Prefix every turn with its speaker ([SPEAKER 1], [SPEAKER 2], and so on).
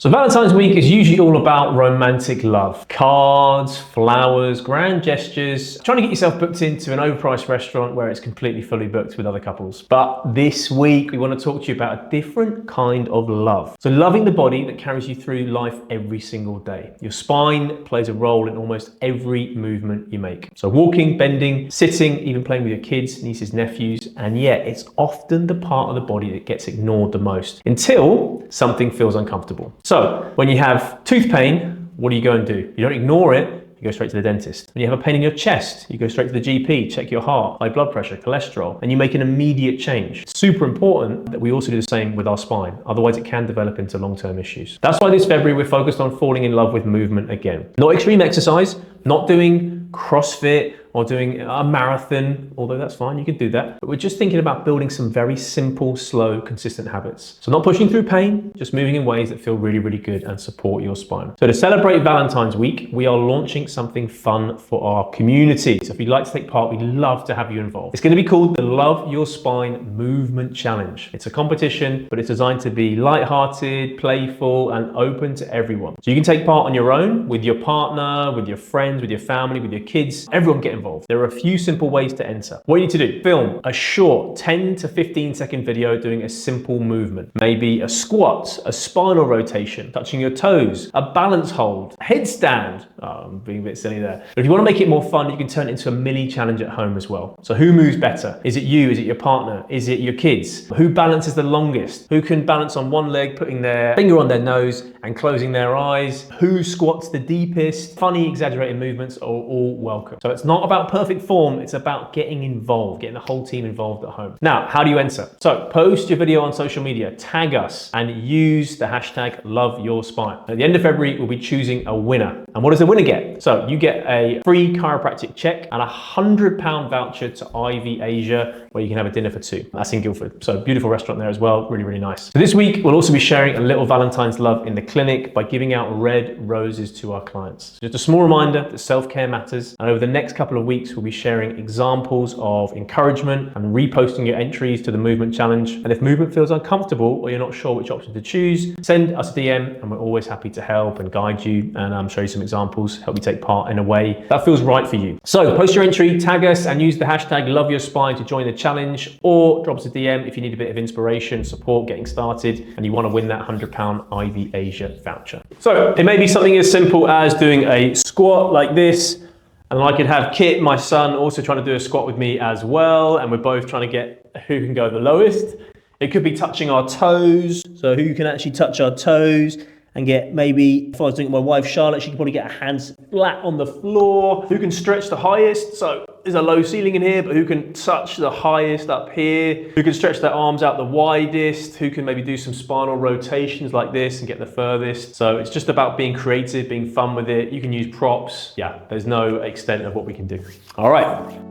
[SPEAKER 1] So Valentine's week is usually all about romantic love. Cards, flowers, grand gestures, trying to get yourself booked into an overpriced restaurant where it's completely fully booked with other couples. But this week, we want to talk to you about a different kind of love. So loving the body that carries you through life every single day. Your spine plays a role in almost every movement you make. So walking, bending, sitting, even playing with your kids, nieces, nephews, and yet it's often the part of the body that gets ignored the most until something feels uncomfortable. So when you have tooth pain, what do you go and do? You don't ignore it. You go straight to the dentist. When you have a pain in your chest, you go straight to the GP, check your heart, high blood pressure, cholesterol, and you make an immediate change. It's super important that we also do the same with our spine. Otherwise, it can develop into long-term issues. That's why this February, we're focused on falling in love with movement again. Not extreme exercise, not doing CrossFit or doing a marathon, although that's fine, you can do that. But we're just thinking about building some very simple, slow, consistent habits. So not pushing through pain, just moving in ways that feel really, really good and support your spine. So to celebrate Valentine's week, we are launching something fun for our community. So if you'd like to take part, we'd love to have you involved. It's going to be called the Love Your Spine Movement Challenge. It's a competition, but it's designed to be lighthearted, playful, and open to everyone. So you can take part on your own, with your partner, with your friends, with your family, with your kids. Everyone get involved. There are a few simple ways to enter. What you need to do: film a short 10 to 15 second video doing a simple movement. Maybe a squat, a spinal rotation, touching your toes, a balance hold, a headstand. Oh, I'm being a bit silly there. But if you want to make it more fun, you can turn it into a mini challenge at home as well. So who moves better? Is it you? Is it your partner? Is it your kids? Who balances the longest? Who can balance on one leg, putting their finger on their nose and closing their eyes? Who squats the deepest? Funny, exaggerated movements are all welcome. So it's not about perfect form, it's about getting involved, getting the whole team involved at home. Now, how do you enter? So post your video on social media, tag us, and use the hashtag #LoveYourSpine. At the end of February, we'll be choosing a winner. And what does the winner get? So you get a free chiropractic check and a £100 voucher to Ivy Asia, where you can have a dinner for two. That's in Guildford. So beautiful restaurant there as well, really, really nice. So this week, we'll also be sharing a little Valentine's love in the clinic by giving out red roses to our clients. So just a small reminder that self-care matters. And over the next couple of weeks, we'll be sharing examples of encouragement and reposting your entries to the movement challenge. And if movement feels uncomfortable or you're not sure which option to choose, send us a DM and we're always happy to help and guide you and show you some examples, help you take part in a way that feels right for you. So post your entry, tag us, and use the hashtag #LoveYourSpine to join the challenge, or drop us a DM if you need a bit of inspiration, support getting started, and you want to win that £100 Ivy Asia voucher. So it may be something as simple as doing a squat like this. And I could have Kit, my son, also trying to do a squat with me as well. And we're both trying to get who can go the lowest. It could be touching our toes. So who can actually touch our toes and get, maybe if I was doing it with my wife Charlotte, she could probably get her hands flat on the floor. Who can stretch the highest? So there's a low ceiling in here, but who can touch the highest up here? Who can stretch their arms out the widest? Who can maybe do some spinal rotations like this and get the furthest? So it's just about being creative, being fun with it. You can use props. Yeah, there's no extent of what we can do. All right.